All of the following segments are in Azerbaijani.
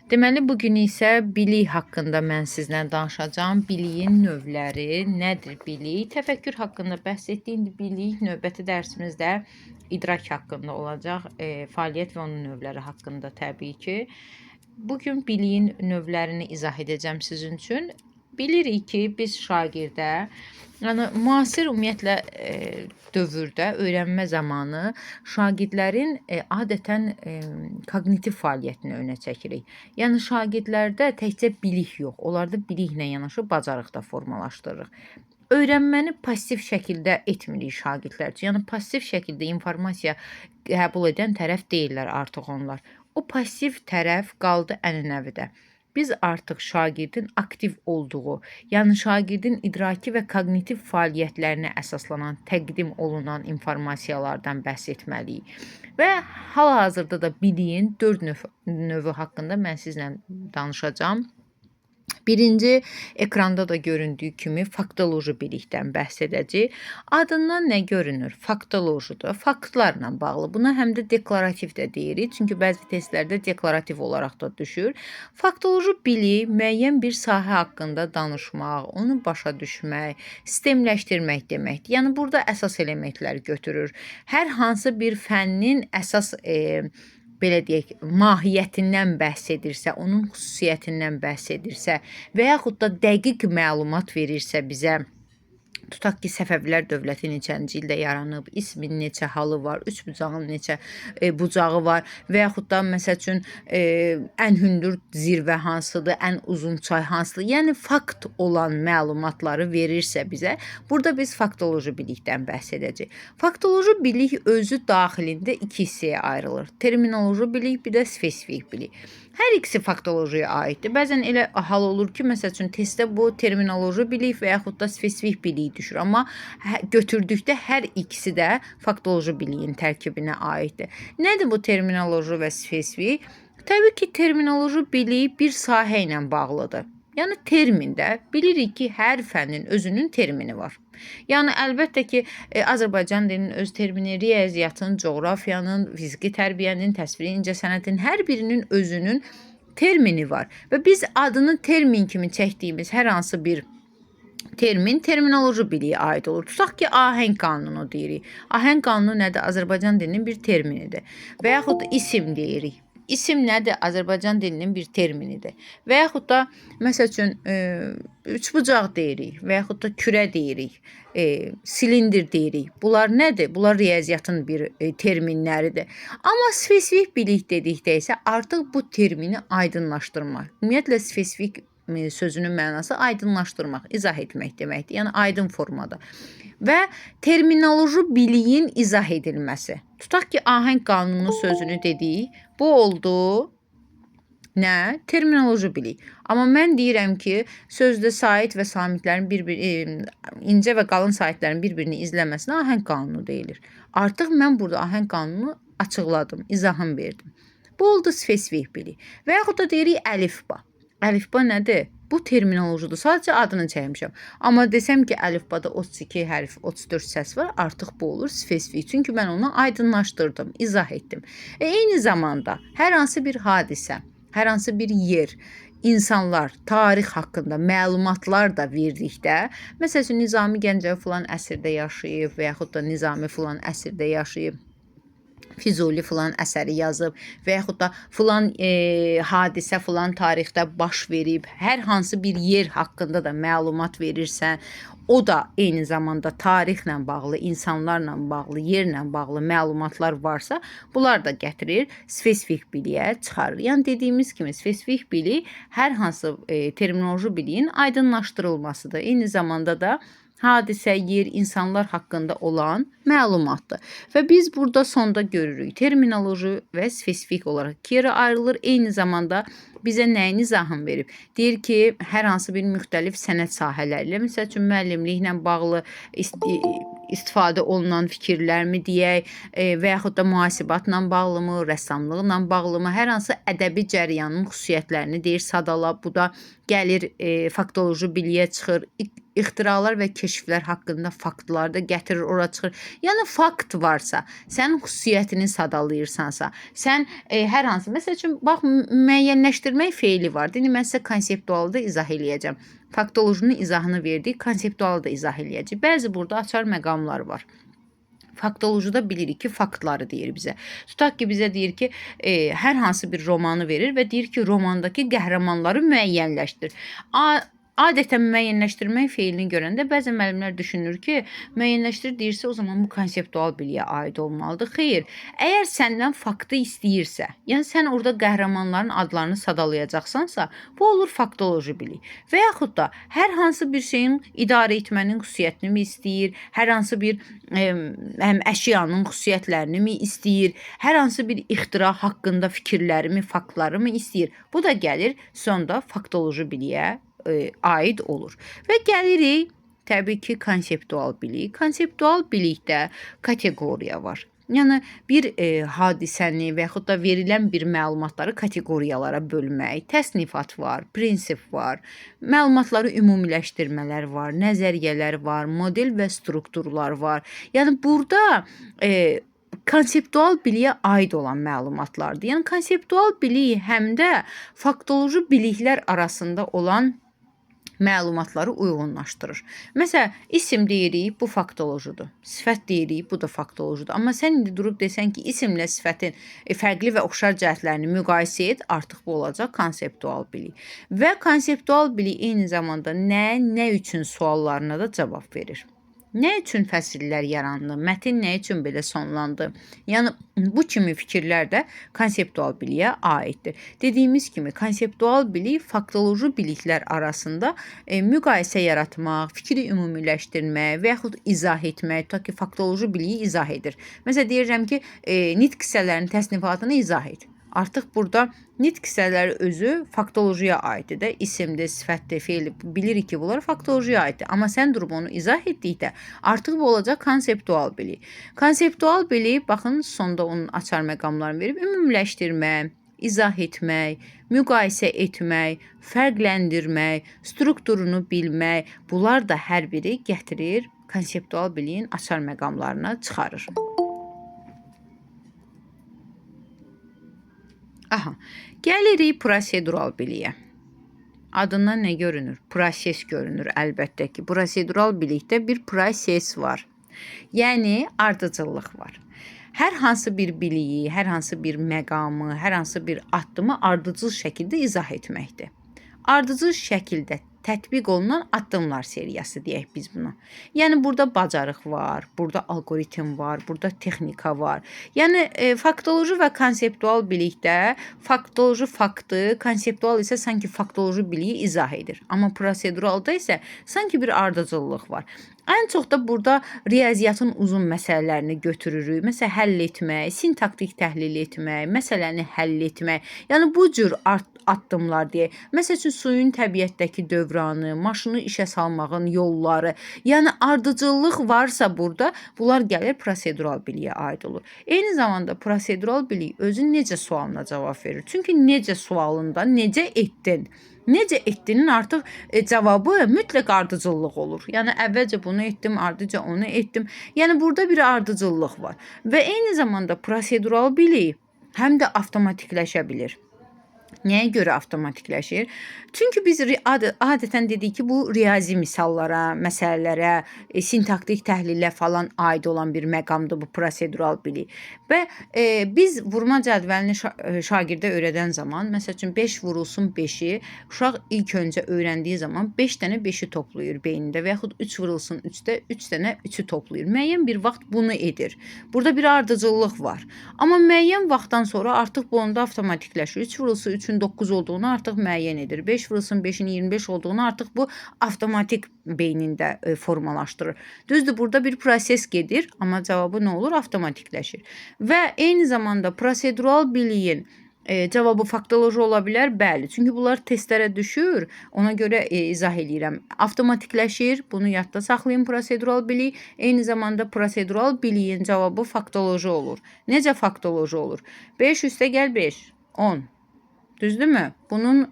Deməli, bugün isə bilik haqqında mən sizlə danışacağam. Biliyin növləri, nədir bilik? Təfəkkür haqqında bəhs etdiyim bilik növbəti dərsimizdə idrak haqqında olacaq. Fəaliyyət və onun növləri haqqında təbii ki. Bugün biliyin növlərini izah edəcəm sizin üçün. Bilirik ki, biz şagirdə, yəni müasir ümumiyyətlə dövrdə öyrənmə zamanı şagirdlərin adətən koqnitiv fəaliyyətini önə çəkirik. Yəni şagirdlərdə təkcə bilik yox, onlarda biliklə yanaşı bacarıq da formalaşdırırıq. Öyrənməni passiv şəkildə etmirik şagirdlər üçün. Yəni passiv şəkildə informasiya qəbul edən tərəf deyirlər artıq onlar. O passiv tərəf qaldı ənənəvidə. Biz artıq şagirdin aktiv olduğu, yəni şagirdin idraki və koqnitiv fəaliyyətlərinə əsaslanan, təqdim olunan informasiyalardan bəhs etməliyik. Və hal-hazırda da biliyin 4 növü haqqında mən sizlə danışacağam. Birinci, ekranda da göründüyü kimi faktoloji bilikdən bəhs edəcəyik. Adından nə görünür? Faktolojidir. Faktlarla bağlı. Buna həm də deklarativ də deyirik. Çünki bəzi testlərdə deklarativ olaraq da düşür. Faktoloji bilik müəyyən bir sahə haqqında danışmaq, onu başa düşmək, sistemləşdirmək deməkdir. Yəni burada əsas elementlər götürür. Hər hansı bir fənnin əsas belə deyək, mahiyyətindən bəhs edirsə, onun xüsusiyyətindən bəhs edirsə və yaxud da dəqiq məlumat verirsə bizə, tutaq ki, Səfəvilər dövləti neçənci ildə yaranıb, ismin neçə halı var, üç bucağın neçə bucağı var və yaxud da məsəl üçün ən hündür zirvə hansıdır, ən uzun çay hansıdır. Yəni fakt olan məlumatları verirsə bizə, burada biz faktoloji bilikdən bəhs edəcəyik. Faktoloji bilik özü daxilində iki hissəyə ayrılır. Terminoloji bilik, bir də spesifik bilik. Hər ikisi faktolojiyaya aiddir. Bəzən elə hal olur ki, məsəl üçün testdə bu terminoloji bilik və yaxud da spesifik bilik düşür. Amma götürdükdə hər ikisi də faktoloji biliyin tərkibinə aiddir. Nədir bu terminoloji və spesifik? Təbii ki, terminoloji bilik bir sahə ilə bağlıdır. Yəni termində bilirik ki, hər fənnin özünün termini var. Yəni əlbəttə ki, Azərbaycan dilinin öz termini, riyaziyyatın, coğrafiyanın, fiziki tərbiyənin, təsviri incəsənətin hər birinin özünün termini var. Və biz adını termin kimi çəkdiyimiz hər hansı bir termin terminoloji biliyə aid olur. Tutaq ki, ahəng qanunu deyirik. Ahəng qanunu nədir? Azərbaycan dilinin bir terminidir. Və yaxud isim deyirik. İsim nədir? Azərbaycan dilinin bir terminidir. Və yaxud da, məsəl üçün, üçbucaq deyirik və yaxud da kürə deyirik, silindir deyirik. Bunlar nədir? Bunlar riyaziyyatın bir terminləridir. Amma spesifik bilik dedikdə isə artıq bu termini aydınlaşdırmaq. Ümumiyyətlə, spesifik sözünün mənası aydınlaşdırmaq, izah etmək deməkdir. Yəni aydın formada. Və terminoloji biliyin izah edilməsi. Tutaq ki, ahəng qanunu sözünü dedik. Bu oldu nə? Terminoloji bilik. Amma mən deyirəm ki, sözdə sait və samitlərin incə və qalın saitlərin bir-birini izləməsinə ahəng qanunu deyilir. Artıq mən burada ahəng qanunu açıqladım, izahım verdim. Bu oldu spesifik bilik. Və yaxud da deyirik əlifba. Əlifba nədir? Bu terminolojidir. Sadəcə adını çəkmişəm. Amma desəm ki, əlifbada 32 hərf, 34 səs var, artıq bu olur spesifik. Çünki mən onu aydınlaşdırdım, izah etdim. Eyni zamanda hər hansı bir hadisə, hər hansı bir yer, insanlar, tarix haqqında məlumatlar da verdikdə, məsəl üçün Nizami Gəncəvi filan əsrdə yaşayıb və yaxud da Nizami filan əsrdə yaşayıb, Füzuli filan əsəri yazıb və yaxud da filan hadisə filan tarixdə baş verib, hər hansı bir yer haqqında da məlumat verirsən, o da eyni zamanda tarixlə bağlı, insanlarla bağlı, yerlə bağlı məlumatlar varsa, bunlar da gətirir, spesifik biliyə çıxarır. Yəni dediyimiz kimi spesifik bilik hər hansı terminoloji biliyin aydınlaşdırılmasıdır. Eyni zamanda da hadisə, yer, insanlar haqqında olan məlumatdır. Və biz burada sonda görürük. Terminoloji və spesifik olaraq iki yerə ayrılır. Eyni zamanda bizə nəyin izahını verib? Deyir ki, hər hansı bir müxtəlif sənət sahələri ilə, məsəl üçün müəllimliklə bağlı istifadə olunan fikirlərmi deyək və yaxud da mühasibatla bağlımı, rəssamlıqla bağlımı, hər hansı ədəbi cəryanın xüsusiyyətlərini deyir, sadala. Bu da gəlir faktoloji biliyə çıxır. ixtiralar və keşflər haqqında faktlar da gətirir, ora çıxır. Yəni fakt varsa, sənin xüsusiyyətini sadalayırsansa, sən hər hansı, məsəl üçün bax müəyyənləşdirmək feili var. İndi mən sizə konseptualı da izah eləyəcəm. Faktolojinin izahını verdik, konseptualı da izah eləyəcək. Bəzi burada açar məqamlar var. Faktolojida bilirik ki, faktları deyir bizə. Tutaq ki, bizə deyir ki, hər hansı bir romanı verir və deyir ki, romandakı qəhrəmanları müəyyənləşdir. Adətən müəyyənləşdirmək feilini görəndə bəzi müəllimlər düşünür ki, müəyyənləşdir deyirsə, o zaman bu konseptual biliyə aid olmalıdır. Xeyr, əgər səndən faktı istəyirsə, yəni sən orada qəhrəmanların adlarını sadalayacaqsansa, bu olur faktoloji bilik. Və yaxud da hər hansı bir şeyin idarə etmənin xüsusiyyətini mi istəyir, hər hansı bir əşyanın xüsusiyyətlərini mi istəyir, hər hansı bir ixtira haqqında fikirlərimi, faktları mı istəyir. Bu da gəlir sonda faktoloji biliyə aid olur. Və gəlirik təbii ki, konseptual bilik. Konseptual bilikdə kateqoriya var. Yəni bir hadisəni və yaxud da verilən bir məlumatları kateqoriyalara bölmək, təsnifat var, prinsip var, məlumatları ümumiləşdirmələr var, nəzəriyyələr var, model və strukturlar var. Yəni burada konseptual biliyə aid olan məlumatlardır. Yəni konseptual bilik həm də faktoloji biliklər arasında olan məlumatları uyğunlaşdırır. Məsələn, isim deyirik, bu faktolojidir. Sifət deyirik, bu da faktolojidir. Amma sən indi durub desən ki, isimlə sifətin fərqli və oxşar cəhətlərini müqayisə et, artıq bu olacaq konseptual bilik. Və konseptual bilik eyni zamanda nə üçün suallarına da cavab verir. Nə üçün fəsillər yarandı? Mətin nə üçün belə sonlandı? Yəni bu kimi fikirlər də konseptual biliyə aiddir. Dediyimiz kimi konseptual bilik faktoloji biliklər arasında müqayisə yaratmaq, fikri ümumiləşdirmək və yaxud izah etmək, tutaq ki, faktoloji biliyi izah edir. Məsələn, deyirəm ki, nitq hissələrinin təsnifatını izah et. Artıq burada nitq hissələri özü faktolojiyaya aiddir də, isimdir, sifətdir, feil, bilirik ki, bunlar faktolojiyaya aiddir. Amma sən durub onu izah etdikdə artıq bu olacaq konseptual bilik. Konseptual bilik, baxın, sonda onun açar məqamlarını verib, ümumiləşdirmək, izah etmək, müqayisə etmək, fərqləndirmək, strukturunu bilmək, bunlar da hər biri gətirir, konseptual biliyin açar məqamlarına çıxarır. Aha, gəlirik prosedural biliyə. Adından nə görünür? Proses görünür əlbəttə ki. Prosedural bilikdə bir proses var. Yəni ardıcıllıq var. Hər hansı bir biliyi, hər hansı bir məqamı, hər hansı bir addımı ardıcıl şəkildə izah etməkdir. Ardıcıl şəkildə tətbiq olunan addımlar seriyası deyək biz buna. Yəni burada bacarıq var, burada algoritm var, burada texnika var. Yəni faktoloji və konseptual bilikdə faktoloji faktı, konseptual isə sanki faktoloji biliyi izah edir. Amma proseduralda isə sanki bir ardıcıllıq var. Ən çox da burada riyaziyyatın uzun məsələlərini götürürük. Məsələn, həll etmək, sintaktik təhlil etmək, məsələni həll etmək. Yəni bu cür addımlar deyək. Məsəl üçün suyun təbiətdəki dövranı, maşını işə salmağın yolları. Yəni ardıcıllıq varsa burada, bunlar gəlir prosedural biliyə aid olur. Eyni zamanda prosedural bilik özü necə sualına cavab verir. Çünki necə sualında necə etdin? Necə etdinin artıq cavabı mütləq ardıcıllıq olur. Yəni əvvəlcə bunu etdim, ardıca onu etdim. Yəni burada bir ardıcıllıq var. Və eyni zamanda prosedural bilik həm də avtomatikləşə bilir. Nəyə görə avtomatikləşir? Çünki biz adətən dedik ki, bu riyazi misallara, məsələlərə, sintaktik təhlilə falan aid olan bir məqamdır bu prosedural bilik. Və biz vurma cədvəlini şagirdə öyrədən zaman, məsəl üçün 5 vurulsun 5-i, uşaq ilk öncə öyrəndiyi zaman 5 dənə 5-i toplayır beynində və yaxud 3 vurulsun 3-də 3 dənə 3-ü toplayır. Müəyyən bir vaxt bunu edir. Burada bir ardıcıllıq var. Amma müəyyən vaxtdan sonra artıq bu onda avtomatikləşir. 3 vurulsun 3-ün 9 olduğunu artıq müəyyən edir. 5 vurulsun 5-in 25 olduğunu artıq bu avtomatik beynində formalaşdırır. Düzdür, burada bir proses gedir, amma cavabı nə olur? Avtomatikləşir. Və eyni zamanda prosedural biliyin cavabı faktoloji ola bilər? Bəli. Çünki bunlar testlərə düşür. Ona görə izah edirəm. Avtomatikləşir. Bunu yadda saxlayın prosedural bilik. Eyni zamanda prosedural biliyin cavabı faktoloji olur. Necə faktoloji olur? 5 üstə gəl 5. 10. Düzdürmü? Bunun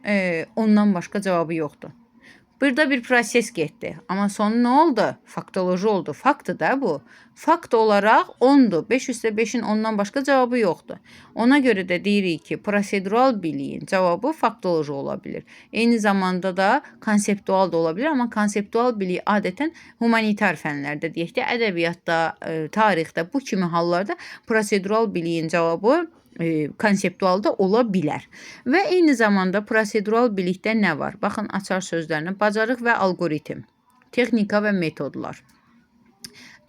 ondan başqa cavabı yoxdur. Burada bir proses getdi. Amma sonu nə oldu? Faktoloji oldu. Faktdır da bu. Fakt olaraq 10-dur. 5 üstə 5-in ondan başqa cavabı yoxdur. Ona görə də deyirik ki, prosedural biliyin cavabı faktoloji ola bilir. Eyni zamanda da konseptual da ola bilir, amma konseptual bilik adətən humanitar fənlərdə deyək də, ədəbiyyatda, tarixdə bu kimi hallarda prosedural biliyin cavabı konseptualda ola bilər. Və eyni zamanda prosedural bilikdə nə var? Baxın, açar sözlərinə bacarıq və alqoritm, texnika və metodlar,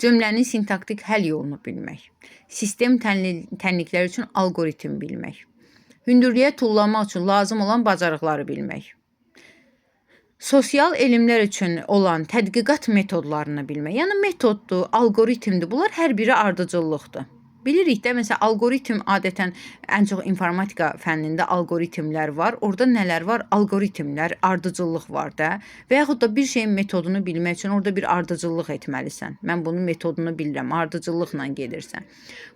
cümlənin sintaktik həll yolunu bilmək, sistem tənlikləri üçün alqoritm bilmək, hündürlüyə tullamaq üçün lazım olan bacarıqları bilmək, sosial elmlər üçün olan tədqiqat metodlarını bilmək. Yəni metoddur, alqoritmdir. Bunlar hər biri ardıcıllıqdır. Bilirik də, məsələn, alqoritm adətən ən çox informatika fənnində alqoritmlər var. Orada nələr var? Alqoritmlər, ardıcıllıq var da. Və yaxud da bir şeyin metodunu bilmək üçün orada bir ardıcıllıq etməlisən. Mən bunun metodunu bilirəm, ardıcıllıqla gedirsən.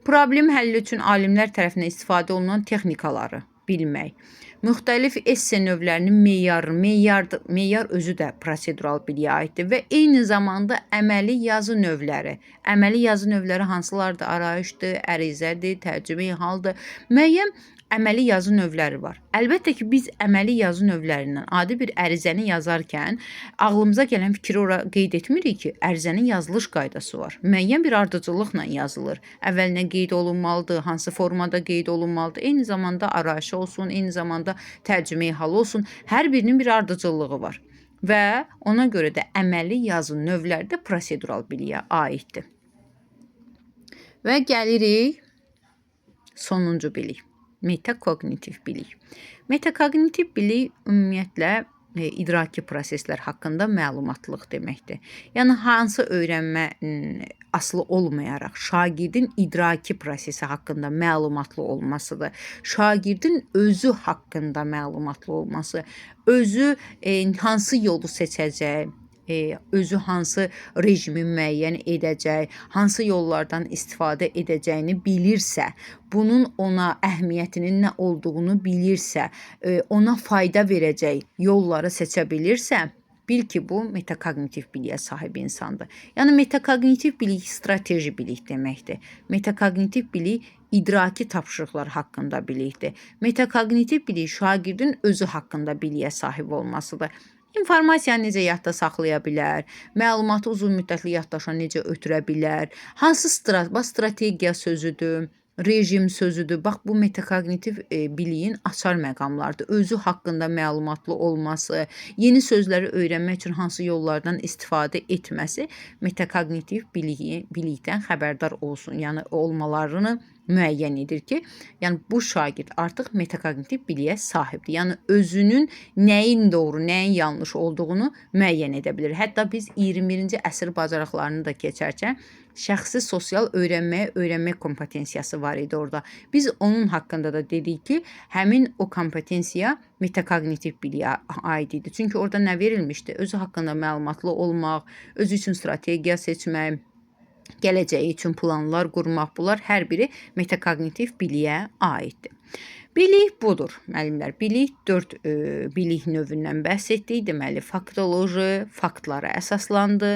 Problem həlli üçün alimlər tərəfindən istifadə olunan texnikaları bilmək. Müxtəlif esse növlərinin meyar özü də prosedural biliyə aiddir və eyni zamanda əməli yazı növləri. Əməli yazı növləri hansılardır? Arayışdır, ərizədir, tərcümə haldır. Müəyyən əməli yazı növləri var. Əlbəttə ki, biz əməli yazı növlərindən adi bir ərizəni yazarkən ağlımıza gələn fikri ora qeyd etmirik ki, ərizənin yazılış qaydası var. Müəyyən bir ardıcıllıqla yazılır. Əvvəlinə qeyd olunmalıdır, hansı formada qeyd olunmalıdır. Eyni zamanda arayışı olsun, eyni zamanda tərcümeyi halı olsun. Hər birinin bir ardıcıllığı var. Və ona görə də əməli yazı növləri də prosedural biliyə aiddir. Və gəlirik sonuncu bilik. Metakognitiv bilik. Metakognitiv bilik ümumiyyətlə idraki proseslər haqqında məlumatlıq deməkdir. Yəni hansı öyrənmə asılı olmayaraq şagirdin idraki prosesi haqqında məlumatlı olmasıdır. Şagirdin özü haqqında məlumatlı olması, özü hansı yolu seçəcək, özü hansı rejimi müəyyən edəcək, hansı yollardan istifadə edəcəyini bilirsə, bunun ona əhəmiyyətinin nə olduğunu bilirsə, ona fayda verəcək yolları seçə bilirsə, bil ki, bu metakognitiv biliyə sahib insandır. Yəni metakognitiv bilik strateji bilik deməkdir. Metakognitiv bilik idraki tapşırıqlar haqqında bilikdir. Metakognitiv bilik şagirdin özü haqqında biliyə sahib olmasıdır. İnformasiyanı necə yadda saxlaya bilər, məlumatı uzun müddətli yaddaşa necə ötürə bilər, hansı strategiya sözüdür, rejim sözüdür. Bax, bu metakognitiv biliyin açar məqamlardır. Özü haqqında məlumatlı olması, yeni sözləri öyrənmək üçün hansı yollardan istifadə etməsi metakognitiv bilikdən xəbərdar olsun, yəni olmalarını müəyyən edir ki, yəni bu şagird artıq metakognitiv biliyə sahibdir. Yəni özünün nəyin doğru, nəyin yanlış olduğunu müəyyən edə bilir. Hətta biz 21-ci əsr bacarıqlarını da keçərkən şəxsi sosial öyrənmək kompetensiyası var idi orada. Biz onun haqqında da dedik ki, həmin o kompetensiya metakognitiv biliyə aid idi. Çünki orada nə verilmişdi? Özü haqqında məlumatlı olmaq, özü üçün strategiya seçmək, gələcəyi üçün planlar qurmaq, bunlar hər biri metakognitiv biliyə aiddir. Bilik budur, müəllimlər. Bilik 4 bilik növündən bəhs etdik. Deməli, faktoloji, faktlara əsaslandı.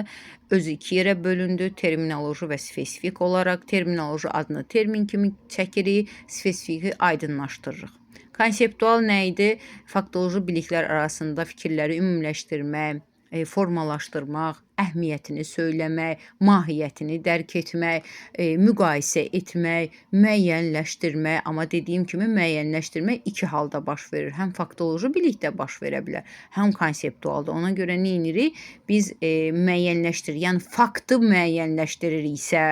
Özü 2 yerə bölündü, terminoloji və spesifik olaraq. Terminoloji adını termin kimi çəkirik, spesifiki aydınlaşdırırıq. Konseptual nə idi? Faktoloji biliklər arasında fikirləri ümumiləşdirmək, formalaşdırmaq, əhəmiyyətini söyləmək, mahiyyətini dərk etmək, müqayisə etmək, müəyyənləşdirmək. Amma dediyim kimi müəyyənləşdirmək 2 halda baş verir. Həm faktoloji bilikdə baş verə bilər, həm konseptualda. Ona görə nə edirik? Biz müəyyənləşdirir, yəni faktı müəyyənləşdiririksə,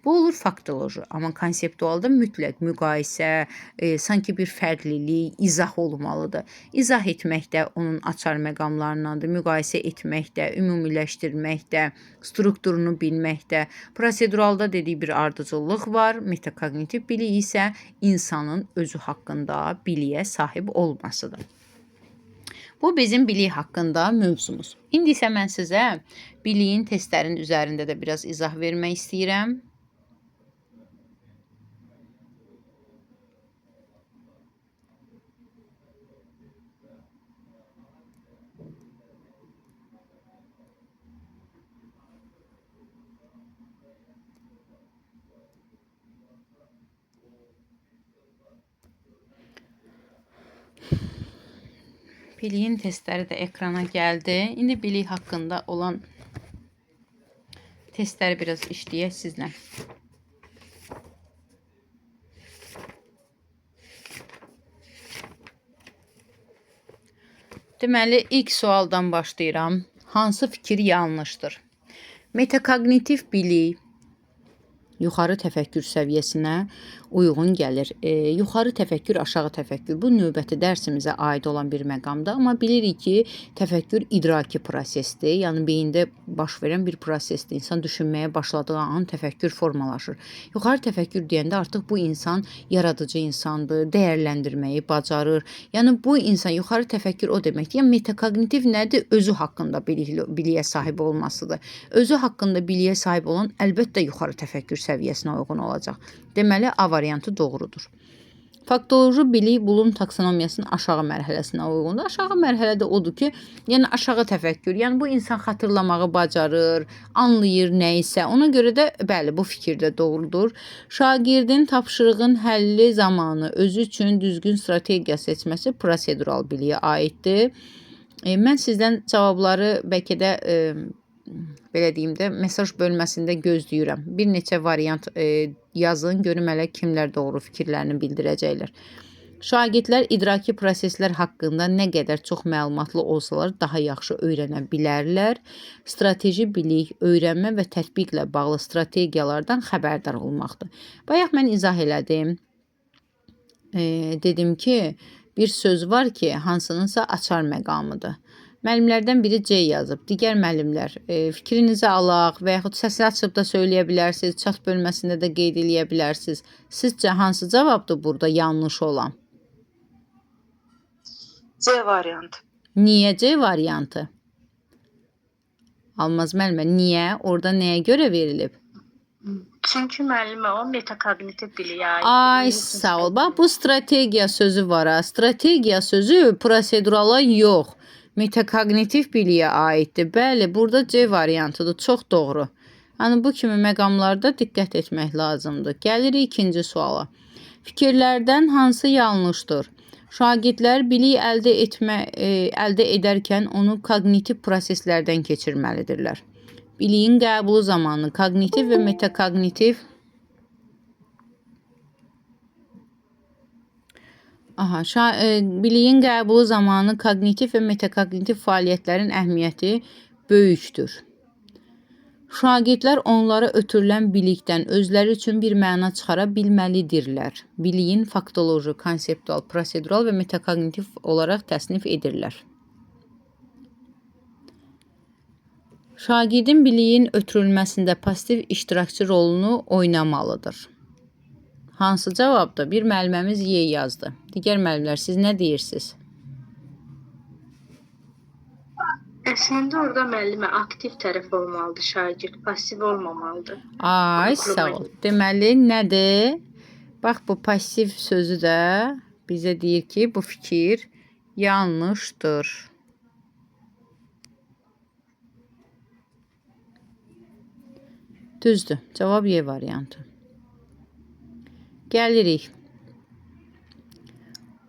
bu olur faktoloji. Amma konseptualda mütləq müqayisə, sanki bir fərqlilik, izah olmalıdır. İzah etmək də onun açar məqamlarındandır. Müqayisə etmək də, ümumiləşdirmək də, strukturunu bilmək də. Proseduralda dediyi bir ardıcıllıq var. Metakognitiv bilik isə insanın özü haqqında biliyə sahib olmasıdır. Bu bizim bilik haqqında mövzumuz. İndi isə mən sizə biliyin testlərin üzərində də biraz izah vermək istəyirəm. Biliyin testləri də ekrana gəldi. İndi bilik haqqında olan testləri biraz işləyək sizlə. Deməli, ilk sualdan başlayıram. Hansı fikir yanlışdır? Metakognitiv bilik yuxarı təfəkkür səviyyəsinə uyğun gəlir. Yuxarı təfəkkür, aşağı təfəkkür. Bu növbəti dərsimizə aid olan bir məqamdır. Amma bilirik ki, təfəkkür idraki prosesdir. Yəni beyində baş verən bir prosesdir. İnsan düşünməyə başladığı an təfəkkür formalaşır. Yuxarı təfəkkür deyəndə artıq bu insan yaradıcı insandır, dəyərləndirməyi bacarır. Yəni bu insan yuxarı təfəkkür o deməkdir. Yəni metakognitiv nədir? Özü haqqında biliyə sahib olmasıdır. Özü haqqında biliyə sahib olan əlbəttə yuxarı təfəkkür səviyyəsinə uyğun olacaq. Deməli, A variantı doğrudur. Faktoloji bilik Bloom taksonomiyasının aşağı mərhələsinə uyğundur. Aşağı mərhələdə odur ki, yəni aşağı təfəkkür, yəni bu insan xatırlamağı bacarır, anlayır nə isə. Ona görə də bəli, bu fikir də doğrudur. Şagirdin tapşırığın həlli zamanı özü üçün düzgün strategiya seçməsi prosedural biliyə aiddir. Mən sizdən cavabları bəlkə də belə deyim də, mesaj bölməsində gözləyirəm. Bir neçə variant yazın, görüm hələ kimlər doğru fikirlərini bildirəcəklər. Şagirdlər idraki proseslər haqqında nə qədər çox məlumatlı olsalar, daha yaxşı öyrənə bilərlər. Strateji bilik, öyrənmə və tətbiqlə bağlı strategiyalardan xəbərdar olmaqdır. Bayaq mən izah elədim. Dedim ki, bir söz var ki, hansınınsa açar məqamıdır. Müəllimlərdən biri C yazıb. Digər müəllimlər fikrinizi alaq və yaxud səsi açıb da söyləyə bilərsiniz, chat bölməsində də qeyd eləyə bilərsiniz. Sizcə hansı cavabdır burada yanlış olan? C variantı. Niyə C variantı? Almaz müəllimə, niyə? Orada nəyə görə verilib? Çünki müəllimə o metakognitiv biliyə aid. Ay, sağ ol. Bax, bu strategiya sözü var ha. Strategiya sözü prosedurala yox. Metakognitiv biliyə aiddir. Bəli, burada C variantıdır. Çox doğru. Yəni bu kimi məqamlarda diqqət etmək lazımdır. Gəlirik ikinci suala. Fikirlərdən hansı yanlışdır? Şagirdlər bilik əldə edərkən onu kognitiv proseslərdən keçirməlidirlər. Biliyin qəbulu zamanı kognitiv və metakognitiv biliyin qəbulu zamanı kognitiv və metakognitiv fəaliyyətlərin əhəmiyyəti böyükdür. Şagirdlər onlara ötürülən bilikdən özləri üçün bir məna çıxara bilməlidirlər. Biliyin faktoloji, konseptual, prosedural və metakognitiv olaraq təsnif edirlər. Şagirdin biliyin ötürülməsində pasiv iştirakçı rolunu oynamalıdır. Hansı cavabdır? Bir müəlliməmiz Y yazdı. Digər müəllimlər, siz nə deyirsiniz? Əslində orada müəllimə aktiv tərəf olmalıdır, şagird pasiv olmamalıdır. Ay, sağ ol. Deməli, nədir? Bax, bu pasiv sözü də bizə deyir ki, bu fikir yanlışdır. Düzdür. Cavab Y variantı. Gəlirik.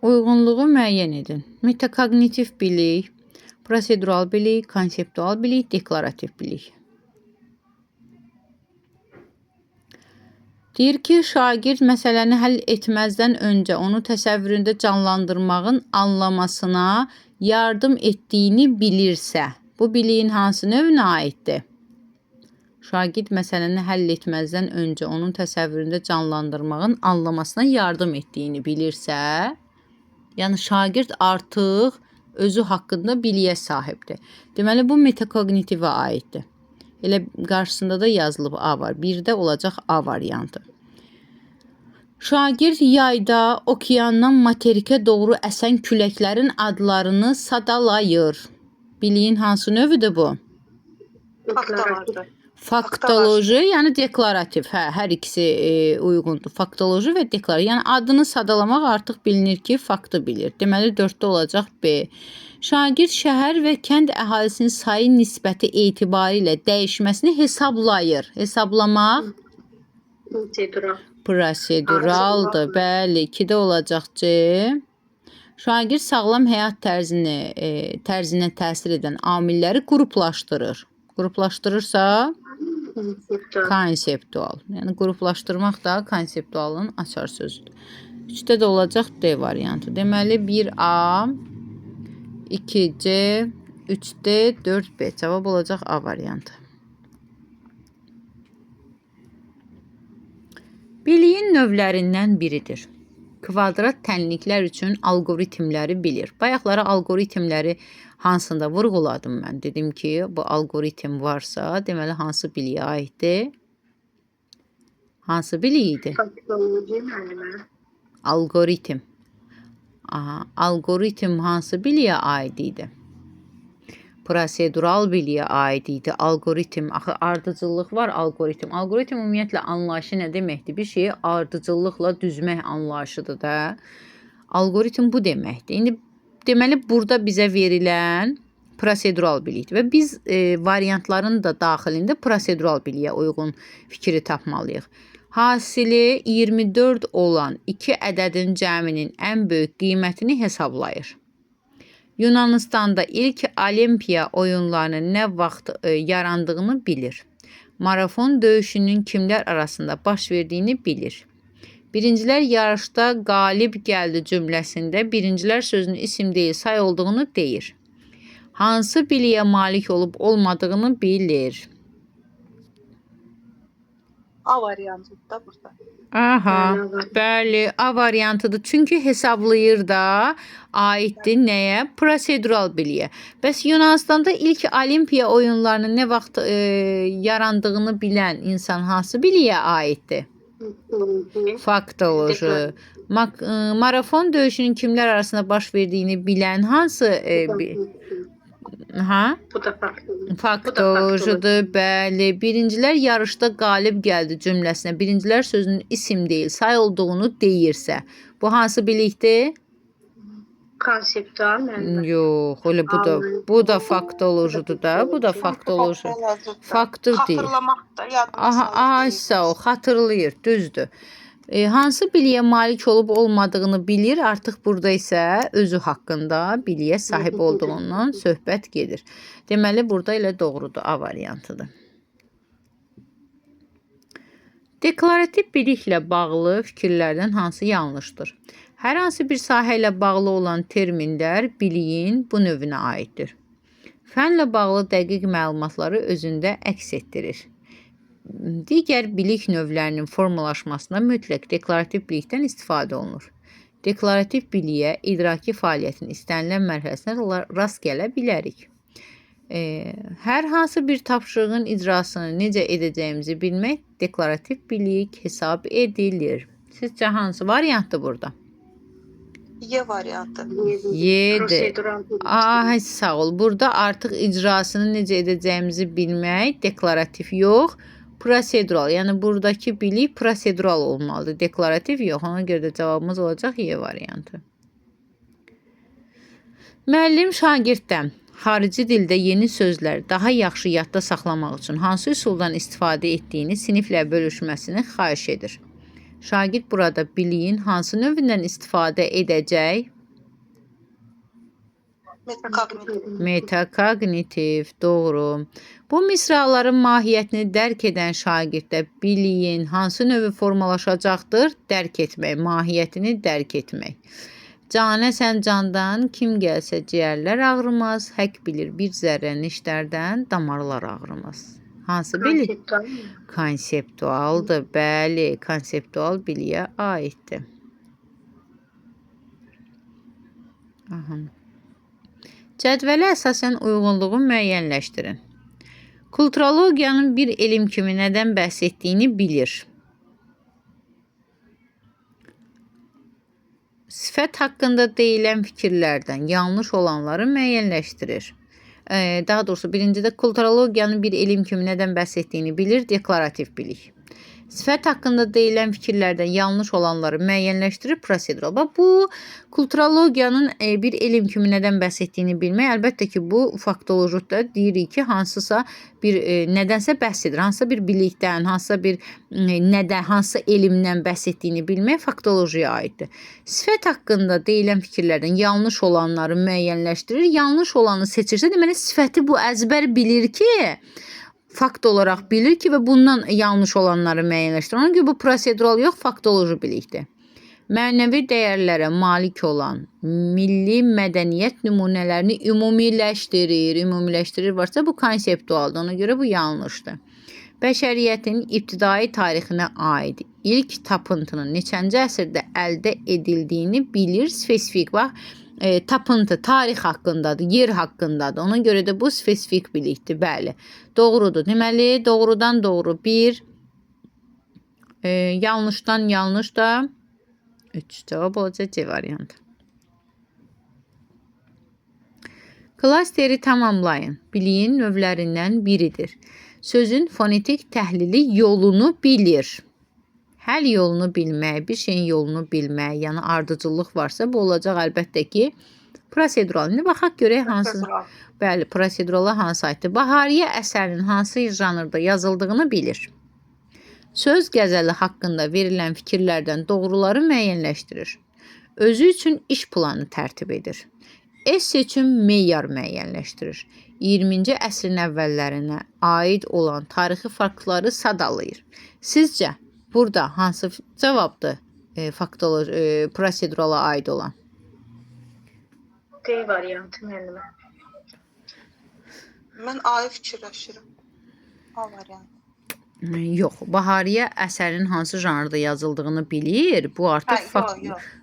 Uyğunluğu müəyyən edin. Metakognitiv bilik, prosedural bilik, konseptual bilik, deklarativ bilik. Deyir ki, şagird məsələni həll etməzdən öncə onu təsəvvüründə canlandırmağın anlamasına yardım etdiyini bilirsə, bu biliyin hansı növünə aiddir? Şagird məsələni həll etməzdən öncə onun təsəvvüründə canlandırmağın anlamasına yardım etdiyini bilirsə, yəni şagird artıq özü haqqında biliyə sahibdir. Deməli, bu metakognitivə aiddir. Elə qarşısında da yazılıb A var. Birdə olacaq A variantı. Şagird yayda okeandan materikə doğru əsən küləklərin adlarını sadalayır. Biliyin hansı növüdür bu? Faktalardır. Faktoloji, yəni deklarativ. Hər ikisi uyğundur. Faktoloji və deklarativ. Yəni adını sadalamaq artıq bilinir ki, faktı bilir. Deməli 4-də olacaq B. Şagird şəhər və kənd əhalisinin sayı nisbəti etibarilə dəyişməsini hesablayır. Hesablamaq Prosedural. proseduraldır. Bəli, 2-də olacaq C. Şagird sağlam həyat tərzinə təsir edən amilləri qruplaşdırır. Qruplaşdırırsa Konseptual. konseptual. Yəni qruplaşdırmaq da konseptualın açar sözüdür. 3-də də olacaq D variantı. Deməli 1A, 2C, 3D, 4B. Cavab olacaq A variantı. Biliyin növlərindən biridir. Kvadrat tənliklər üçün alqoritmləri bilir. Bayaqlara alqoritmləri hansında vurğuladım mən? Dedim ki, bu alqoritm varsa, deməli hansı biliyə aiddir? Hansı biliyi idi? Faktoloji müəllimə. Alqoritm. Aha, alqoritm hansı biliyə aid idi? Prosedural biliyə aid idi. Alqoritm, axı ardıcıllıq var alqoritm. Alqoritm ümumiyyətlə anlayışı nə deməkdir? Bir şeyi ardıcıllıqla düzmək anlayışıdır da. Alqoritm bu deməkdir. İndi deməli burada bizə verilən prosedural bilikdir və biz variantların da daxilində prosedural biliyə uyğun fikri tapmalıyıq. Hasili 24 olan 2 ədədin cəminin ən böyük qiymətini hesablayır. Yunanistanda ilk Olimpiya oyunlarının nə vaxt yarandığını bilir. Marafon döyüşünün kimlər arasında baş verdiyini bilir. Birincilər yarışda qalib gəldi cümləsində birincilər sözünün isim deyil say olduğunu deyir. Hansı biliyə malik olub olmadığını bilir. A variantı da burada. Aha, bəli, A variantıdır. Çünki hesablayır da aiddir nəyə? Prosedural biliyə. Bəs Yunanistanda ilk Olimpiya oyunlarının nə vaxt yarandığını bilən insan hansı biliyə aiddir? Faktoloji. Marafon döyüşünün kimlər arasında baş verdiyini bilən hansı Ha? Bu da faktoloji. Faktolojidir, bəli. Birincilər yarışda qalib gəldi cümləsinə. Birincilər sözünün isim deyil, say olduğunu deyirsə. Bu hansı bilikdir? Konseptual müəllimə. Yox, elə bu da faktolojidir da. Bu da faktoloji. Faktor deyil. Xatırlamaq da yadına Aha, ay sağ ol, xatırlayır, düzdür. Hansı biliyə malik olub olmadığını bilir. Artıq burada isə özü haqqında biliyə sahib olduğundan söhbət gedir. Deməli burada elə doğrudur, A variantıdır. Deklarativ biliklə bağlı fikirlərdən hansı yanlışdır? Hər hansı bir sahə ilə bağlı olan terminlər biliyin bu növünə aiddir. Fənlə bağlı dəqiq məlumatları özündə əks etdirir. Digər bilik növlərinin formalaşmasına mütləq deklarativ bilikdən istifadə olunur. Deklarativ biliyə idraki fəaliyyətin istənilən mərhələsinə rast gələ bilərik. Hər hansı bir tapşırığın icrasını necə edəcəyimizi bilmək deklarativ bilik hesab edilir. Sizcə hansı variantdır burada? Y variantı. Y'dir. Prosedural. Ay sağ ol. Burada artıq icrasını necə edəcəyimizi bilmək deklarativ yox, prosedural. Yəni buradakı bilik prosedural olmalıdır. Deklarativ yox. Ona görə də cavabımız olacaq Y variantı. Müəllim şagirddən xarici dildə yeni sözlər daha yaxşı yadda saxlamaq üçün hansı üsuldan istifadə etdiyini siniflə bölüşməsini xahiş edir. Şagird burada biliyin hansı növündən istifadə edəcək? Metakognitiv. Metakognitiv, doğru. Bu misraların mahiyyətini dərk edən şagirddə biliyin hansı növü formalaşacaqdır? Dərk etmək, mahiyyətini dərk etmək. Canə sən candan, kim gəlsə ciyərlər ağrımaz, həkk bilir bir zərrə nişlərdən damarlar ağrımaz. Hansı bilik? Konseptual. Konseptualdır, bəli, konseptual biliyə aiddir. Aha. Cədvələ əsasən uyğunluğu müəyyənləşdirin. Kulturologiyanın bir elm kimi nədən bəhs etdiyini bilir. Sifət haqqında deyilən fikirlərdən yanlış olanları müəyyənləşdirir. Daha doğrusu birincidə kulturologiyanın bir elm kimi nədən bəhs etdiyini bilir, deklarativ bilik. Sifət haqqında deyilən fikirlərdən yanlış olanları müəyyənləşdirib prosedural. Bax, bu kulturologiyanın bir elm kimi nədən bəhs etdiyini bilmək. Əlbəttə ki, bu faktologidə deyirik ki, hansısa bir nədənsə bəhs edir. Hansısa bir bilikdən, hansısa bir nədən, hansısa elmdən bəhs etdiyini bilmək faktologiyaya aiddir. Sifət haqqında deyilən fikirlərdən yanlış olanları müəyyənləşdirir. Yanlış olanı seçirsə, deməli sifəti bu əzbər bilir ki, fakt olaraq bilir ki və bundan yanlış olanları müəyyənləşdirir. Ona görə bu prosedural yox, faktoloji bilikdir. Mənəvi dəyərlərə malik olan milli mədəniyyət nümunələrini ümumiləşdirir. Ümumiləşdirir varsa bu konseptualdır. Ona görə bu yanlışdır. Bəşəriyyətin ibtidai tarixinə aid ilk tapıntının neçənci əsrdə əldə edildiyini bilir. Spesifik bax, tapıntı tarix haqqındadır, yer haqqındadır. Ona görə də bu spesifik bilikdir. Bəli, doğrudur. Deməli, doğrudan doğru 1, yanlışdan yanlış da 3 cavab olacaq C variantı. Klasteri tamamlayın. Biliyin növlərindən biridir. Sözün fonetik təhlili yolunu bilir. Həll yolunu bilmək, bir şeyin yolunu bilmək, yəni ardıcıllıq varsa bu olacaq əlbəttə ki, prosedural. İndi baxaq görək hansı. Bəli, prosedurala hansı aiddir? Bahariyə əsərinin hansı janrda yazıldığını bilir. Söz qəzəli haqqında verilən fikirlərdən doğruları müəyyənləşdirir. Özü üçün iş planı tərtib edir. Esse üçün meyar müəyyənləşdirir. 20-ci əsrin əvvəllərinə aid olan tarixi faktları sadalayır. Sizcə burada hansı cavabdır prosedurala aid olan? D variantı müəllimə. Mən A-yı fikirləşirəm. A variantı. Yox, Bahariyə əsərin hansı janrda yazıldığını bilir. Bu artıq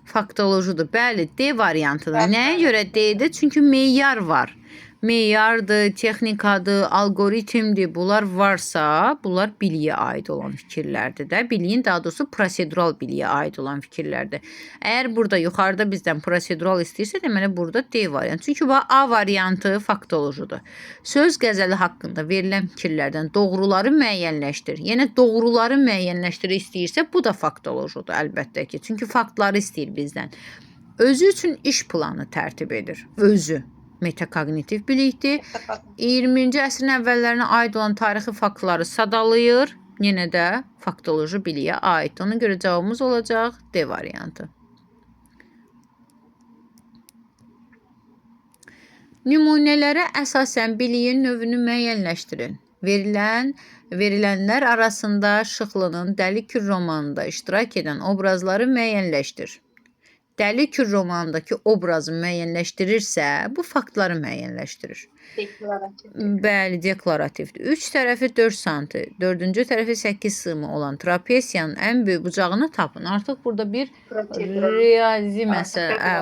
faktolojidir. Bəli, D variantıdır. Nəyə görə D-dir? Çünki meyar var. Meyardır, texnikadır, algoritmdir. Bunlar varsa, bunlar biliyə aid olan fikirlərdir də. Biliyin, daha doğrusu prosedural biliyə aid olan fikirlərdir. Əgər burada yuxarıda bizdən prosedural istəyirsə, deməli burada D variantı. Çünki bu A variantı faktolojidir. Söz qəzəli haqqında verilən fikirlərdən doğruları müəyyənləşdir. Yəni doğruları müəyyənləşdir istəyirsə, bu da faktolojidir əlbəttə ki. Çünki faktları istəyir bizdən. Özü üçün iş planı tərtib edir. Özü. Metakognitiv bilikdir. 20-ci əsrin əvvəllərinə aid olan tarixi faktları sadalayır. Yenə də faktoloji biliyə aiddir. Ona görə cavabımız olacaq D variantı. Nümunələrə əsasən biliyin növünü müəyyənləşdirin. Verilənlər arasında Şıxlının Dəli Kür romanında iştirak edən obrazları müəyyənləşdir. Dəli Kür romanındakı obrazı müəyyənləşdirirsə, bu faktları müəyyənləşdirir. Deklarativ. Bəli, deklarativdir. 3 tərəfi 4 santi, 4-cü tərəfi 8 sığımı olan trapesiyanın ən böyük bucağını tapın. Artıq burada bir riyazi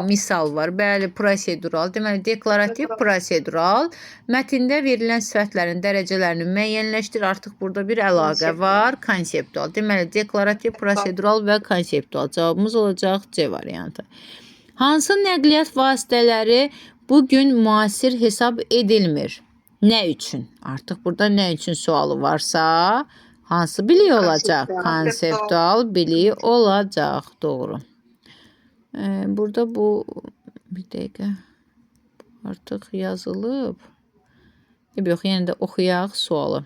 misal var. Bəli, prosedural. Deməli, deklarativ, prosedural. Mətndə verilən sifətlərin dərəcələrini müəyyənləşdir. Artıq burada bir əlaqə var. Konseptual. Deməli, deklarativ, prosedural və konseptual. Cavabımız olacaq C variantı. Hansı nəqliyyat vasitələri bugün müasir hesab edilmir? Nə üçün? Artıq burada nə üçün sualı varsa, hansı bilik olacaq? Konseptual bilik olacaq. Doğru. Burada bu bir dəqiqə artıq yazılıb. Yox, yenə də oxuyaq sualı.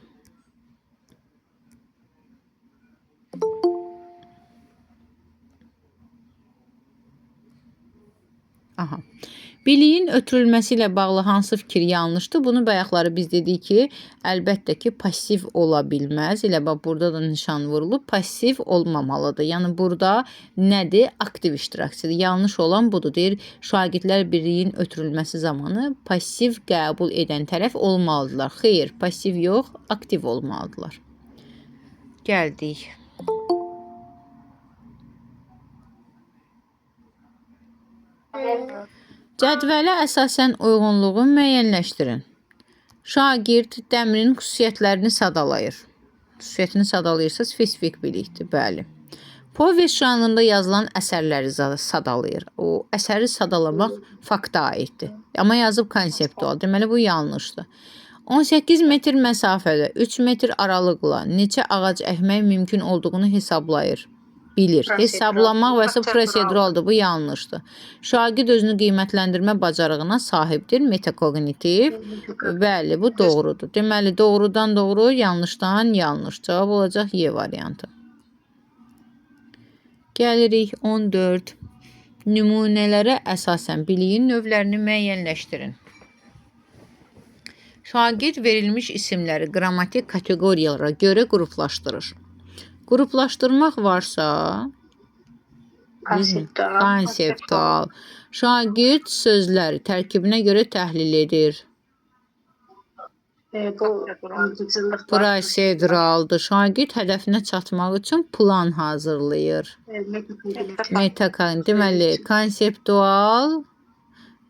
Aha. Biliyin ötürülməsi ilə bağlı hansı fikir yanlışdır? Bunu bayaqları biz dedik ki, əlbəttə ki, pasiv ola bilməz. Elə bax, burada da nişan vurulub, pasiv olmamalıdır. Yəni, burada nədir? Aktiv iştirakçıdır. Yanlış olan budur. Deyir, şagirdlər biliyin ötürülməsi zamanı pasiv qəbul edən tərəf olmalıdırlar. Xeyr, pasiv yox, aktiv olmalıdırlar. Gəldik. Cədvələ əsasən uyğunluğu müəyyənləşdirin. Şagird dəmirin xüsusiyyətlərini sadalayır. Xüsusiyyətini sadalayırsa spesifik bilikdir, bəli. Povest janrında yazılan əsərləri sadalayır. O əsəri sadalamaq fakta aiddir. Amma yazıb konseptual. Deməli bu yanlışdır. 18 metr məsafədə 3 metr aralıqla neçə ağac əkmək mümkün olduğunu hesablayır. Bilir. Prosedural. Hesablamaq və Proseduraldır. proseduraldır. Bu yanlışdır. Şagird özünü qiymətləndirmə bacarığına sahibdir. Metakognitiv. Bəli, bu doğrudur. Deməli, doğrudan doğru, yanlışdan yanlış. Cavab olacaq Y variantı. Gəlirik 14. Nümunələrə əsasən biliyin növlərini müəyyənləşdirin. Şagird verilmiş isimləri qrammatik kateqoriyalara görə qruplaşdırır. Qruplaşdırmaq varsa, konseptual. Şagird sözləri tərkibinə görə təhlil edir. Bu yaradıcılıq Proseduraldır. Şagird hədəfinə çatmaq üçün plan hazırlayır. Metakognitiv. Deməli, konseptual,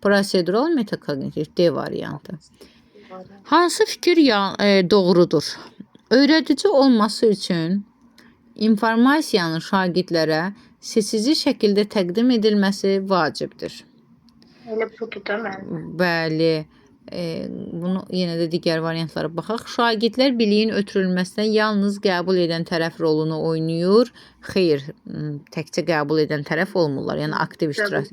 prosedural, metakognitiv D variantı. Hansı fikir doğrudur? Öyrədici olması üçün informasiyanın şagirdlərə seçici şəkildə təqdim edilməsi vacibdir. Elə budur da mənim. Bəli. Bunu yenə də digər variantlara baxaq. Şagirdlər biliyin ötürülməsinə yalnız qəbul edən tərəf rolunu oynayır. Xeyr, təkcə qəbul edən tərəf olmurlar. Yəni aktiv iştirak.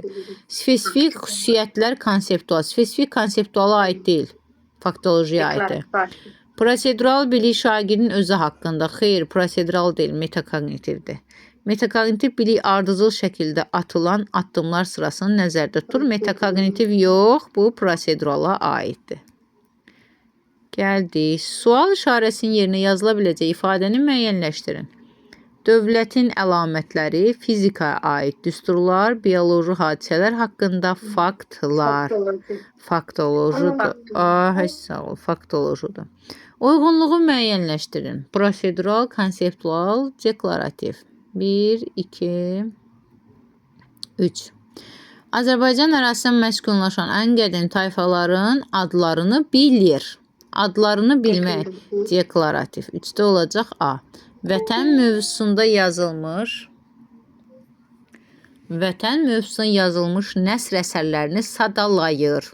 Spesifik xüsusiyyətlər konseptual. Spesifik konseptuala aid deyil. Faktolojiyaya aiddir. Prosedural bilik şagirdin özü haqqında. Xeyr, prosedural deyil, metakognitivdir. Metakognitiv bilik ardıcıl şəkildə atılan addımlar sırasını nəzərdə tutur. Metakognitiv yox, bu prosedurala aiddir. Gəldik. Sual işarəsinin yerinə yazıla biləcək ifadəni müəyyənləşdirin. Dövlətin əlamətləri, fizikaya aid düsturlar, bioloji hadisələr haqqında faktlar. Faktolojidir. Sağ ol, faktolojidir. Uyğunluğu müəyyənləşdirin. Prosedural, konseptual, deklarativ. 1, 2, 3. Azərbaycan ərazisində məskunlaşan ən qədim tayfaların adlarını bilir. Adlarını bilmək. Deklarativ. 3-də olacaq A. Vətən mövzusunda yazılmış nəsr əsərlərini sadalayır.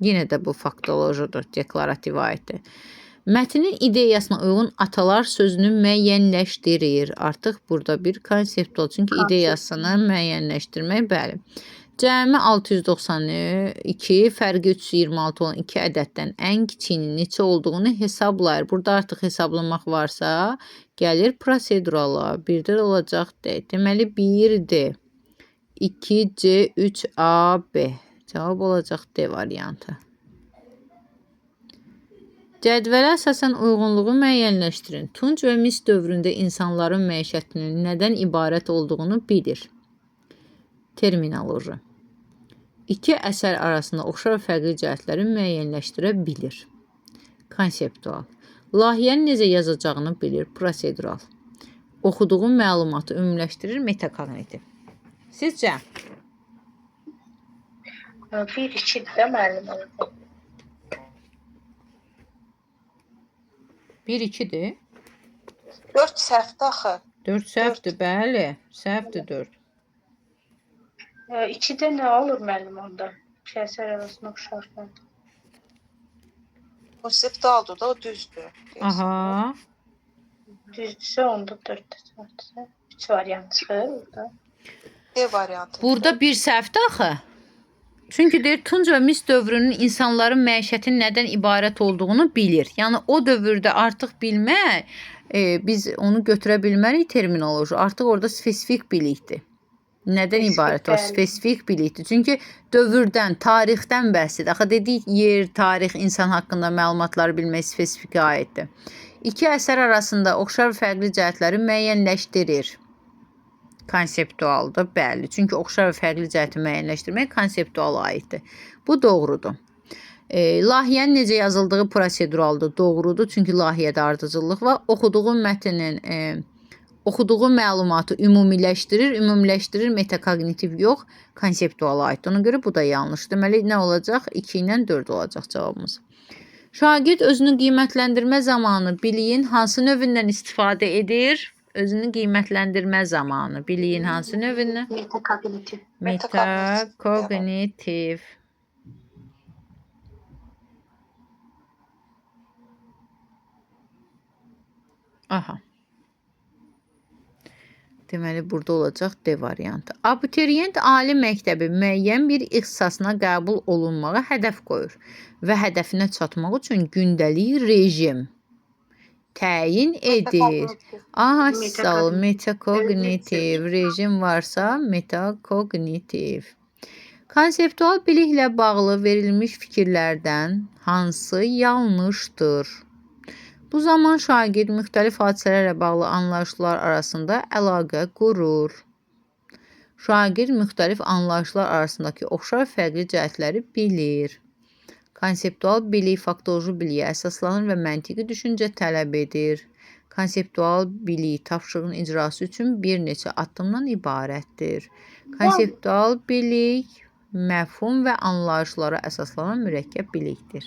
Yenə də bu faktolojidir, deklarativə aiddir. Mətnin ideyasına uyğun atalar sözünü müəyyənləşdirir. Artıq burada bir konseptual, çünki ideyasını müəyyənləşdirmək, bəli. Cəmi 692, fərqi 326 olan 2 ədəddən ən kiçiyinin neçə olduğunu hesablayır. Burada artıq hesablamaq varsa, gəlir prosedurala. 1-də olacaq D. Deməli 1D, 2C, 3AB. Cavab olacaq D variantı. Cədvələ əsasən uyğunluğu müəyyənləşdirin. Tunc və Mis dövründə insanların məişətinin nədən ibarət olduğunu bilir. Terminoloji. İki əsər arasında oxşar və fərqli cəhətləri müəyyənləşdirə bilir. Konseptual. Layihəni necə yazacağını bilir. Prosedural. Oxuduğu məlumatı ümumiləşdirir. Metakognitiv. Sizcə? 1-2 də müəllim olacaq. 1-2-dir. 4 səhvdir axı. 4 səhvdir, bəli. Səhvdir 4. 2-də nə olur müəllim onda? İki əsər arasında oxşarlar. Konseptualdır da, o düzdür. Aha. Düzdürsə onda 4-də səhvdirsə. 3 variant çıxır burada. D variantı. Burada bir səhvdir axı. Çünki deyir, Tunc və Mis dövrünün insanların məişətin nədən ibarət olduğunu bilir. Yəni, o dövrdə artıq bilmək, biz onu götürə bilmərik terminoloji. Artıq orada spesifik bilikdir. Nədən ibarət o? Spesifik bilikdir. Çünki dövrdən, tarixdən bəhs edir. Axı, dedik, yer, tarix, insan haqqında məlumatları bilmək spesifikə aiddir. İki əsər arasında oxşar və fərqli cəhətləri müəyyənləşdirir. Konseptualdır, bəli. Çünki oxşar və fərqli cəhəti müəyyənləşdirmək konseptuala aiddir. Bu doğrudur. Layihənin necə yazıldığı proseduraldır, doğrudur. Çünki layihədə ardıcıllıq var. Oxuduğu məlumatı ümumiləşdirir. Ümumiləşdirir metakognitiv yox, konseptuala aiddir. Ona görə bu da yanlış. Deməli, nə olacaq? 2 ilə 4 olacaq cavabımız. Şagird özünü qiymətləndirmə zamanı biliyin hansı növündən istifadə edir? Özünü qiymətləndirmə zamanı biliyin hansı növündən? Metakognitiv. Metakognitiv. Aha. Deməli, burada olacaq D variantı. Abituriyent ali məktəbi müəyyən bir ixtisasına qəbul olunmağa hədəf qoyur və hədəfinə çatmaq üçün gündəlik rejim təyin edir. Aha, sağ ol. Metakognitiv rejim varsa metakognitiv. Konseptual biliklə bağlı verilmiş fikirlərdən hansı yanlışdır? Bu zaman şagird müxtəlif hadisələrlə bağlı anlayışlar arasında əlaqə qurur. Şagird müxtəlif anlayışlar arasındakı oxşar fərqli cəhətləri bilir. Konseptual bilik faktoloji biliyə əsaslanır və məntiqi düşüncə tələb edir. Konseptual bilik tapşırığın icrası üçün bir neçə addımdan ibarətdir. Konseptual bilik məfhum və anlayışlara əsaslanan mürəkkəb bilikdir.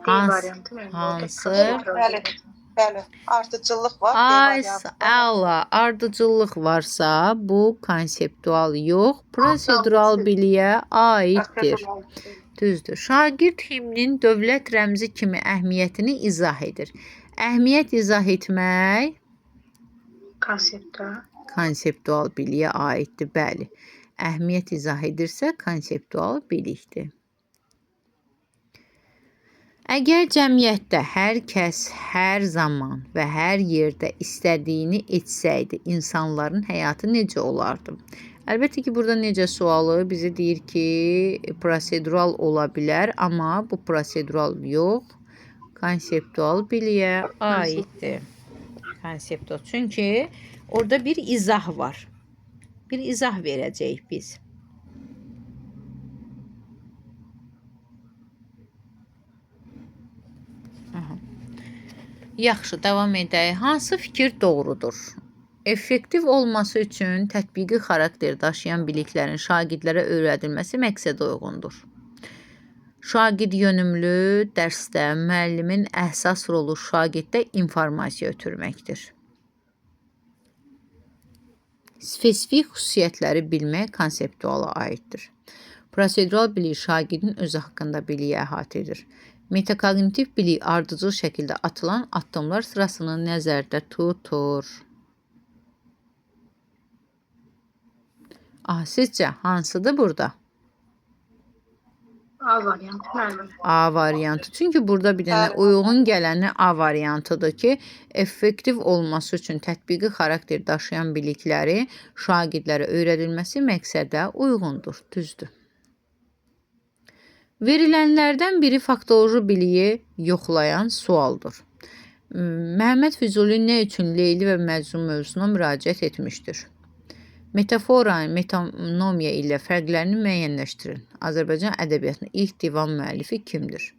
Hansı? Bəli. Bəli. Ardıcıllıq var. D Ay, variantı. əla, ardıcıllıq varsa bu konseptual yox, prosedural biliyə aiddir. Düzdür. Şagird himnin dövlət rəmzi kimi əhəmiyyətini izah edir. Əhəmiyyət izah etmək konseptual biliyə aiddir, bəli. Əhəmiyyət izah edirsə konseptual bilikdir. Əgər cəmiyyətdə hər kəs hər zaman və hər yerdə istədiyini etsəydi, insanların həyatı necə olardı? Əlbəttə ki, burada necə sualı bizə deyir ki, prosedural ola bilər, amma bu prosedural yox, konseptual biliyə aiddir. Konseptual. Çünki orada bir izah var. Bir izah verəcəyik biz. Yaxşı, davam edək. Hansı fikir doğrudur? Effektiv olması üçün tətbiqi xarakter daşıyan biliklərin şagirdlərə öyrədilməsi məqsədə uyğundur. Şagird yönümlü dərsdə müəllimin əsas rolu şagirddə informasiya ötürməkdir. Spesifik xüsusiyyətləri bilmək konseptuala aiddir. Prosedural bilik şagirdin özü haqqında biliyi əhatə edir. Metakognitiv bilik ardıcıl şəkildə atılan addımlar sırasını nəzərdə tutur. Sizcə hansıdır burada? A variantı müəllim. A variantı. Çünki burada bir dənə uyğun gələni A variantıdır ki, effektiv olması üçün tətbiqi xarakter daşıyan bilikləri şagirdlərə öyrədilməsi məqsədə uyğundur. Düzdür. Verilənlərdən biri faktoloji biliyi yoxlayan sualdır. Məhəmməd Füzuli nə üçün Leyli və Məcnun mövzusuna müraciət etmişdir? Metafora, metonomiya ilə fərqlərini müəyyənləşdirin. Azərbaycan ədəbiyyatının ilk divan müəllifi kimdir?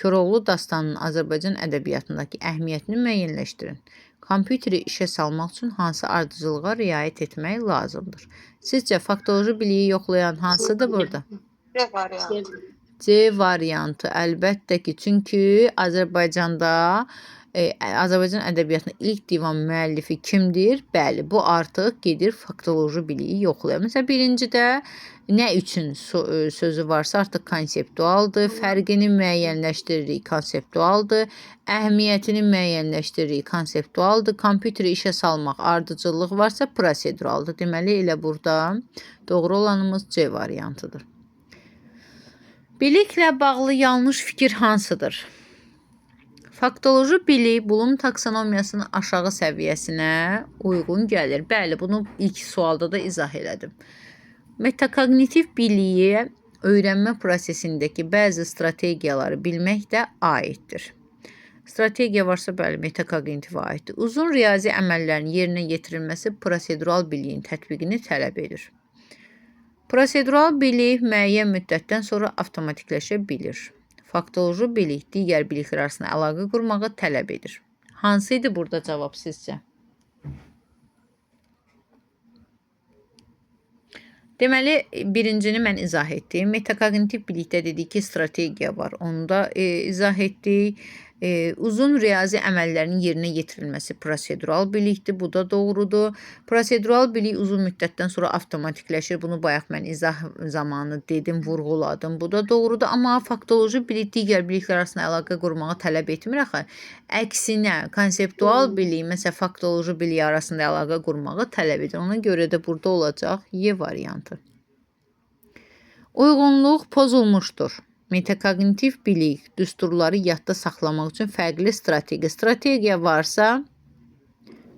Koroğlu dastanının Azərbaycan ədəbiyyatındakı əhəmiyyətini müəyyənləşdirin. Kompüteri işə salmaq üçün hansı ardıcılığa riayət etmək lazımdır? Sizcə faktoloji biliyi yoxlayan hansıdır burada? D variantı. C variantı əlbəttə ki, çünki Azərbaycanda Azərbaycan ədəbiyyatının ilk divan müəllifi kimdir? Bəli, bu artıq gedir faktoloji biliyi yoxlayır. Məsələn, birincidə nə üçün sözü varsa artıq konseptualdır, fərqini müəyyənləşdiririk, konseptualdır, əhəmiyyətini müəyyənləşdiririk, konseptualdır, kompüteri işə salmaq, ardıcıllıq varsa proseduraldır. Deməli, elə burada doğru olanımız C variantıdır. Biliklə bağlı yanlış fikir hansıdır? Faktoloji bilik Bloom taksonomiyasının aşağı səviyyəsinə uyğun gəlir. Bəli, bunu ilk sualda da izah elədim. Metakognitiv biliyə öyrənmə prosesindəki bəzi strategiyaları bilmək də aiddir. Strategiya varsa, bəli, metakognitivə aiddir. Uzun riyazi əməllərin yerinə yetirilməsi prosedural biliyin tətbiqini tələb edir. Prosedural bilik müəyyən müddətdən sonra avtomatikləşə bilir. Faktoloji bilik digər biliklər arasında əlaqə qurmağı tələb edir. Hansı idi burada cavab sizcə? Deməli, birincini mən izah etdim. Metakognitiv bilikdə dedik ki, strategiya var. Onu da izah etdik. Uzun riyazi əməllərin yerinə yetirilməsi prosedural bilikdir. Bu da doğrudur. Prosedural bilik uzun müddətdən sonra avtomatikləşir. Bunu bayaq mən izah zamanı dedim, vurğuladım. Bu da doğrudur. Amma faktoloji bilik digər biliklər arasında əlaqə qurmağı tələb etmir axı. Əksinə, konseptual bilik, məsələn, faktoloji bilik arasında əlaqə qurmağı tələb edir. Ona görə də burada olacaq Y variantı. Uyğunluq pozulmuşdur. Metakognitiv bilik düsturları yadda saxlamaq üçün fərqli strategiya varsa,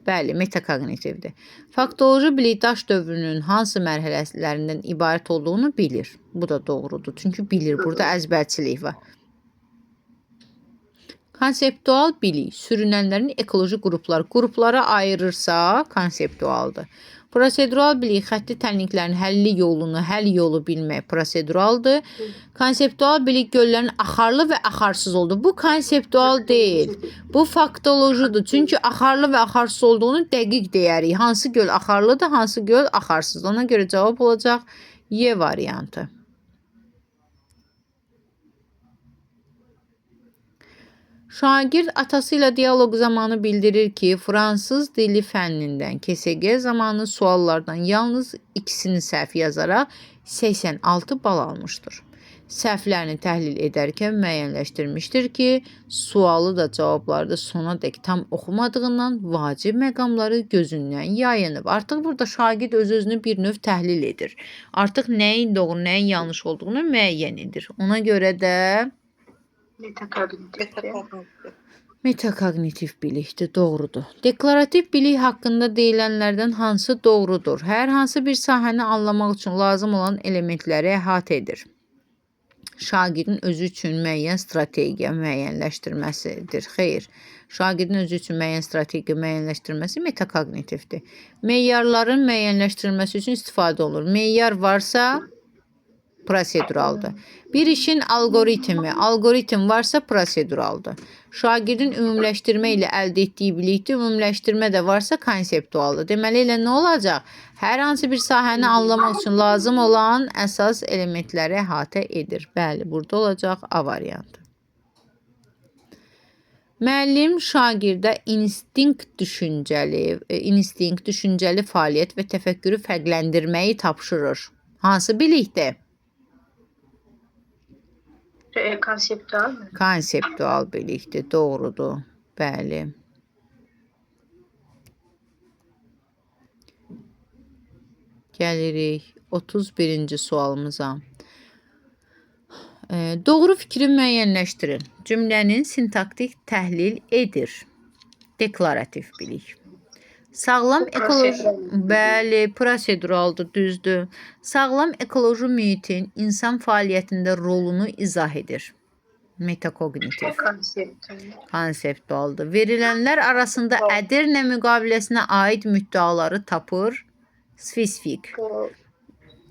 bəli, metakognitivdir. Faktoloji bilik daş dövrünün hansı mərhələlərindən ibarət olduğunu bilir. Bu da doğrudur. Çünki bilir. Burada əzbərçilik var. Konseptual bilik sürünənlərin ekoloji qruplara ayırırsa, konseptualdır. Prosedural bilik xətti tənliklərin həll yolu bilmək proseduraldır. Konseptual bilik göllərin axarlı və axarsız olduğu. Bu konseptual deyil. Bu faktolojidir. Çünki axarlı və axarsız olduğunu dəqiq deyərik. Hansı göl axarlıdır, hansı göl axarsız. Ona görə cavab olacaq Y variantı. Şagird atası ilə diyaloq zamanı bildirir ki, fransız dili fənnindən KSG zamanı suallardan yalnız ikisini səhv yazaraq 86 bal almışdır. Səhvlərini təhlil edərkən müəyyənləşdirmişdir ki, sualı da cavabları da sonadək tam oxumadığından vacib məqamları gözündən yayınıb. Artıq burada şagird öz-özünü bir növ təhlil edir. Artıq nəyin doğru, nəyin yanlış olduğunu müəyyən edir. Ona görə də metakognitiv bilikdir, doğrudur. Deklarativ bilik haqqında deyilənlərdən hansı doğrudur? Hər hansı bir sahəni anlamaq üçün lazım olan elementləri əhatə edir. Şagirdin özü üçün müəyyən strategiya müəyyənləşdirməsidir. Xeyr, şagirdin özü üçün müəyyən strategiya müəyyənləşdirməsi metakognitivdir. Meyarların müəyyənləşdirilməsi üçün istifadə olunur. Meyar varsa proseduraldır. Bir işin algoritm varsa proseduraldır. Şagirdin ümumiləşdirmə ilə əldə etdiyi bilikdir, ümumiləşdirmə də varsa konseptualdır. Deməli ilə nə olacaq? Hər hansı bir sahəni anlamaq üçün lazım olan əsas elementləri əhatə edir. Bəli, burada olacaq A variantı. Müəllim şagirdə instinkt düşüncəli fəaliyyət və təfəkkürü fərqləndirməyi tapşırır. Hansı bilikdir? Konseptual mı? Konseptual bilikdir, doğrudur. Bəli. Gəlirik 31-ci sualımıza. Doğru fikri müəyyənləşdirin. Cümlənin sintaktik təhlil edir. Deklarativ bilik. Sağlam ekoloji, bəli, proseduraldır, düzdür. Sağlam ekoloji mühitin insan fəaliyyətində rolunu izah edir. Metakognitiv. Konseptualdır. Verilənlər arasında Ədirnə müqaviləsinə aid müddəaları tapır. Spesifik.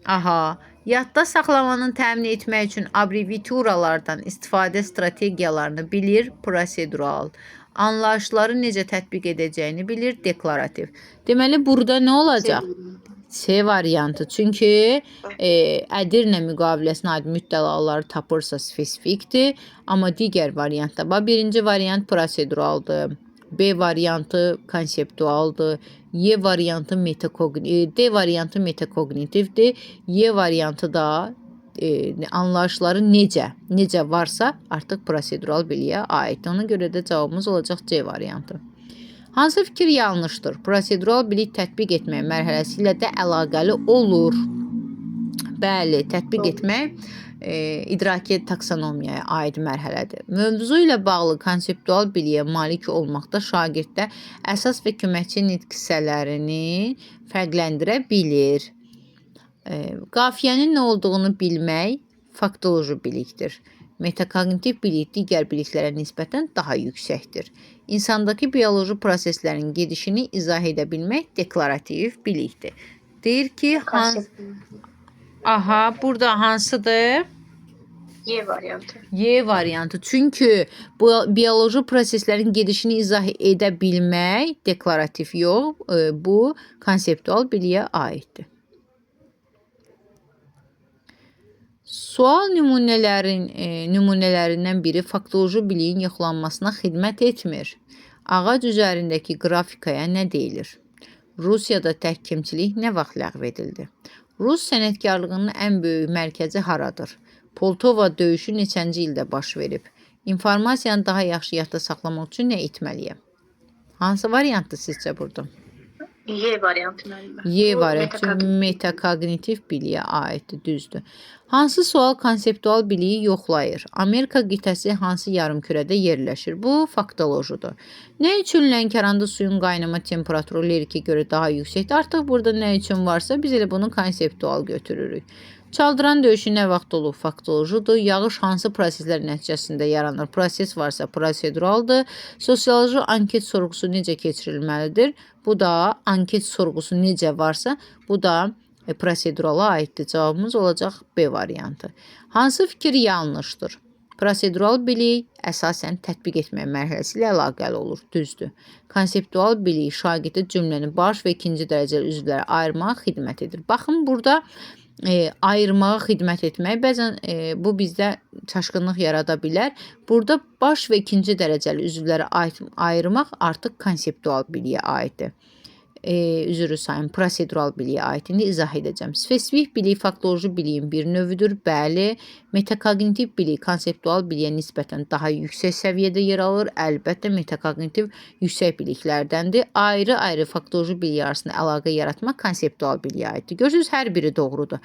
Aha. Yadda saxlamanın təmin etmək üçün abrevituralardan istifadə strategiyalarını bilir. Prosedural. Anlayışları necə tətbiq edəcəyini bilir, deklarativ. Deməli, burada nə olacaq? C variantı. Çünki Ədirnə müqaviləsinə aid müddəaları tapırsa spesifikdir. Amma digər variantda, birinci variant proseduraldır. B variantı konseptualdır. Y variantı D variantı metakognitivdir. Y variantı da anlayışları necə varsa artıq prosedural biliyə aiddir. Ona görə də cavabımız olacaq C variantı. Hansı fikir yanlışdır? Prosedural bilik tətbiq etmək mərhələsi ilə də əlaqəli olur. Bəli, tətbiq etmək idraki taksonomiyaya aid mərhələdir. Mövzu ilə bağlı konseptual biliyə malik olmaqda şagirddə əsas və köməkçi nitq hissələrini fərqləndirə bilir. Qafiyənin nə olduğunu bilmək faktoloji bilikdir. Metakognitiv bilik digər biliklərə nisbətən daha yüksəkdir. İnsandakı bioloji proseslərin gedişini izah edə bilmək deklarativ bilikdir. Deyir ki, burada hansıdır? Y variantı. Y variantı. Çünki bu bioloji proseslərin gedişini izah edə bilmək deklarativ yox, bu konseptual biliyə aiddir. Sual nümunələrindən biri faktoloji biliyin yoxlanmasına xidmət etmir. Ağac üzərindəki qrafikaya nə deyilir? Rusiyada təhkimçilik nə vaxt ləğv edildi? Rus sənətkarlığının ən böyük mərkəzi haradır? Poltova döyüşü neçənci ildə baş verib? İnformasiyanı daha yaxşı yadda saxlamaq üçün nə etməliyəm? Hansı variantdır sizcə burada? Y variantı müəllimə. Y Bu variantı metakognitiv. metakognitiv biliyə aiddir, düzdür. Hansı sual konseptual biliyi yoxlayır? Amerika qitəsi hansı yarımkürədə yerləşir? Bu faktolojidir. Nə üçün Lənkəranda suyun qaynama temperaturu lerikə görə daha yüksəkdir? Artıq burada nə üçün varsa biz elə bunu konseptual götürürük. Çaldıran döyüşü nə vaxt olub? Faktolojidir. Yağış hansı proseslər nəticəsində yaranır? Proses varsa proseduraldır. Sosioloji anket sorğusu necə keçirilməlidir? Bu da anket sorğusu necə varsa, bu da prosedurala aiddir. Cavabımız olacaq B variantı. Hansı fikir yanlışdır? Prosedural bilik əsasən tətbiq etmə mərhələsi ilə əlaqəli olur. Düzdür. Konseptual bilik şagirdə cümləni baş və ikinci dərəcəli üzvlərə ayırmağa xidmət edir. Baxın, burada ayırmağa xidmət etmək bəzən bu bizdə çaşqınlıq yarada bilər. Burada baş və ikinci dərəcəli üzvlərə ayırmaq artıq konseptual biliyə aiddir. Üzrü sayın, prosedural biliyə aid. İndi izah edəcəm. Spesifik bilik faktoloji biliyin bir növüdür. Bəli, metakognitiv bilik konseptual biliyə nisbətən daha yüksək səviyyədə yer alır. Əlbəttə, metakognitiv yüksək biliklərdəndir. Ayrı-ayrı faktoloji bilik arasında əlaqə yaratmaq konseptual biliyə aiddir. Görürsünüz, hər biri doğrudur.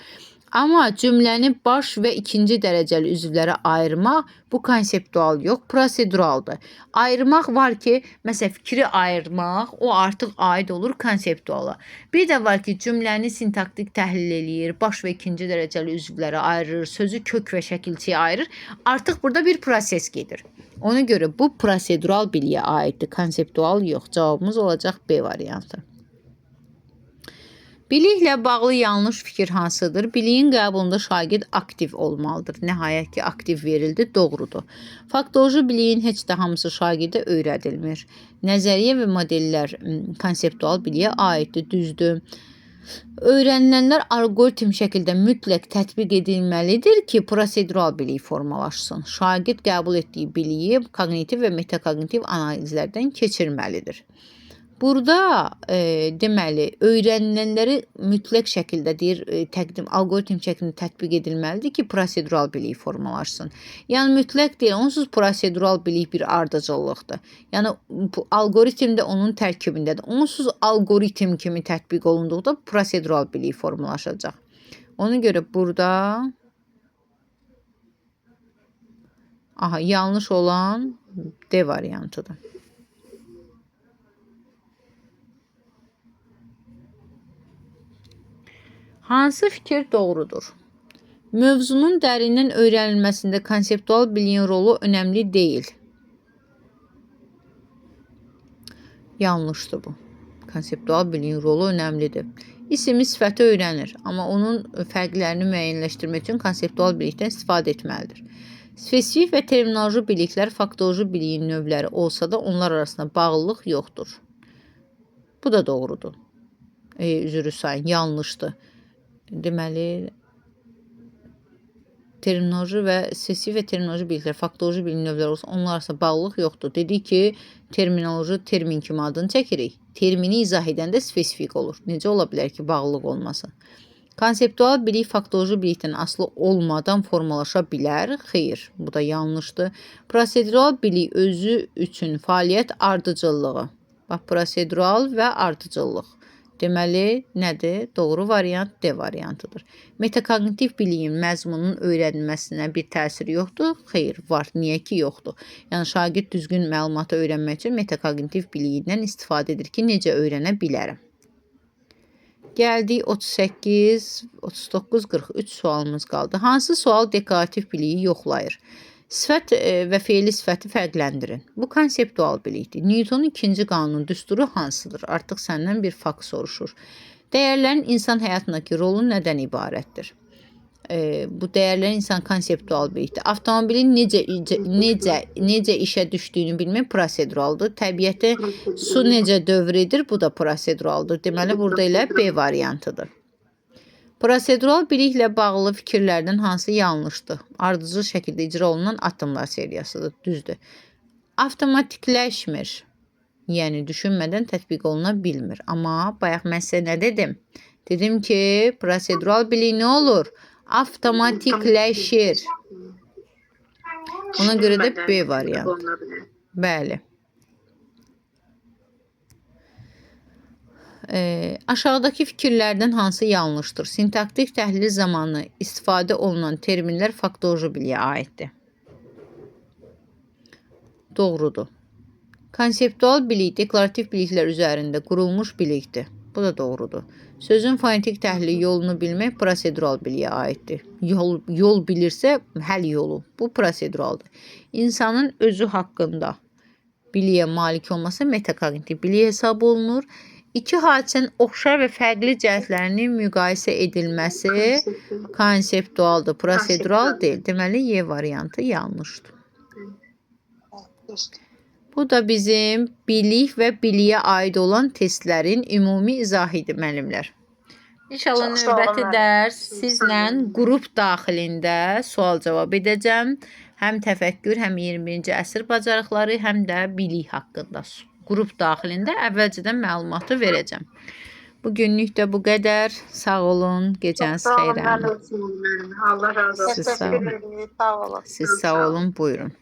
Amma cümləni baş və ikinci dərəcəli üzvlərə ayırmaq bu konseptual yox, proseduraldır. Ayırmaq var ki, məsələn, fikri ayırmaq, o artıq aid olur konseptuala. Bir də var ki, cümləni sintaktik təhlil eləyir, baş və ikinci dərəcəli üzvlərə ayırır, sözü kök və şəkilçiyə ayırır. Artıq burada bir proses gedir. Ona görə bu prosedural biliyə aiddir, konseptual yox. Cavabımız olacaq B variantı. Biliklə bağlı yanlış fikir hansıdır? Biliyin qəbulunda şagird aktiv olmalıdır. Nəhayət ki, aktiv verildi, doğrudur. Faktoloji biliyin heç də hamısı şagirdə öyrədilmir. Nəzəriyyə və modellər konseptual biliyə aiddir, düzdür. Öyrənilənlər alqoritm şəkildə mütləq tətbiq edilməlidir ki, prosedural bilik formalaşsın. Şagird qəbul etdiyi biliyi kognitiv və metakognitiv analizlərdən keçirməlidir. Burada deməli, öyrənilənləri mütləq şəkildə alqoritm şəklində tətbiq edilməlidir ki, prosedural bilik formalaşsın. Yəni, mütləq deyil, onsuz prosedural bilik bir ardıcıllıqdır. Yəni, alqoritm də onun tərkibindədir. Onsuz alqoritm kimi tətbiq olunduqda prosedural bilik formalaşacaq. Ona görə burada yanlış olan D variantıdır. Hansı fikir doğrudur? Mövzunun dərindən öyrənilməsində konseptual biliyin rolu önəmli deyil. Yanlışdır bu. Konseptual biliyin rolu önəmlidir. İsmi sifəti öyrənir, amma onun fərqlərini müəyyənləşdirmək üçün konseptual bilikdən istifadə etməlidir. Spesifik və terminoloji biliklər faktoloji biliyin növləri olsa da onlar arasında bağlılıq yoxdur. Bu da doğrudur. Üzrü sayın, yanlışdır. Deməli, terminoloji və spesifik və terminoloji biliklər, faktoloji bilim növləri olsa, onlar arasında bağlılıq yoxdur. Dedik ki, terminoloji termin kimi adını çəkirik. Termini izah edəndə spesifik olur. Necə ola bilər ki, bağlılıq olmasın? Konseptual bilik faktoloji bilikdən asılı olmadan formalaşa bilər. Xeyr, bu da yanlışdır. Prosedural bilik özü üçün fəaliyyət ardıcıllığı. Bax, prosedural və ardıcıllıq. Deməli, nədir? Doğru variant D variantıdır. Metakognitiv biliyin məzmunun öyrənilməsinə bir təsiri yoxdur? Xeyr, var. Niyə ki, yoxdur? Yəni, şagird düzgün məlumatı öyrənmək üçün metakognitiv biliyindən istifadə edir ki, necə öyrənə bilərəm. Gəldik 38, 39, 43 sualımız qaldı. Hansı sual deklarativ biliyi yoxlayır? Sifət və feili sifəti fərqləndirin. Bu konseptual bilikdir. Newtonun ikinci qanunun düsturu hansıdır? Artıq səndən bir fakt soruşur. Dəyərlərin insan həyatındakı rolu nədən ibarətdir? Bu dəyərlərin insan konseptual bilikdir. Avtomobilin necə işə düşdüyünü bilmək proseduraldır. Təbiətə su necə dövr edir? Bu da proseduraldır. Deməli, burada elə B variantıdır. Prosedural biliklə bağlı fikirlərdən hansı yanlışdır? Ardıcıl şəkildə icra olunan addımlar seriyasıdır. Düzdür. Avtomatikləşmir. Yəni düşünmədən tətbiq oluna bilmir. Amma bayaq mən sizə nə dedim? Dedim ki, prosedural bilik nə olur? Avtomatikləşir. Ona görə də B variantı. Bəli. Aşağıdakı fikirlərdən hansı yanlışdır? Sintaktik təhlil zamanı istifadə olunan terminlər faktoloji biliyə aiddir. Doğrudur. Konseptual bilik deklarativ biliklər üzərində qurulmuş bilikdir. Bu da doğrudur. Sözün fonetik təhlili yolunu bilmək prosedural biliyə aiddir. Yol bilirsə həll yolu. Bu proseduraldır. İnsanın özü haqqında biliyə malik olması metakognitiv bilik hesab olunur. İki hadisənin oxşar və fərqli cəhətlərinin müqayisə edilməsi konseptualdır, prosedural deyil. Deməli, Y variantı yanlışdır. Bu da bizim bilik və biliyə aid olan testlərin ümumi izahidir, müəllimlər. İnşallah növbəti dərs sizlə qrup daxilində sual-cavab edəcəm. Həm təfəkkür, həm 21-ci əsr bacarıqları, həm də bilik haqqında. Qrup daxilində əvvəlcədən məlumatı verəcəm. Bugünlük də bu qədər. Sağ olun. Gecəniz xeyrə. Allah razı olsun. Siz sağ olun. Buyurun.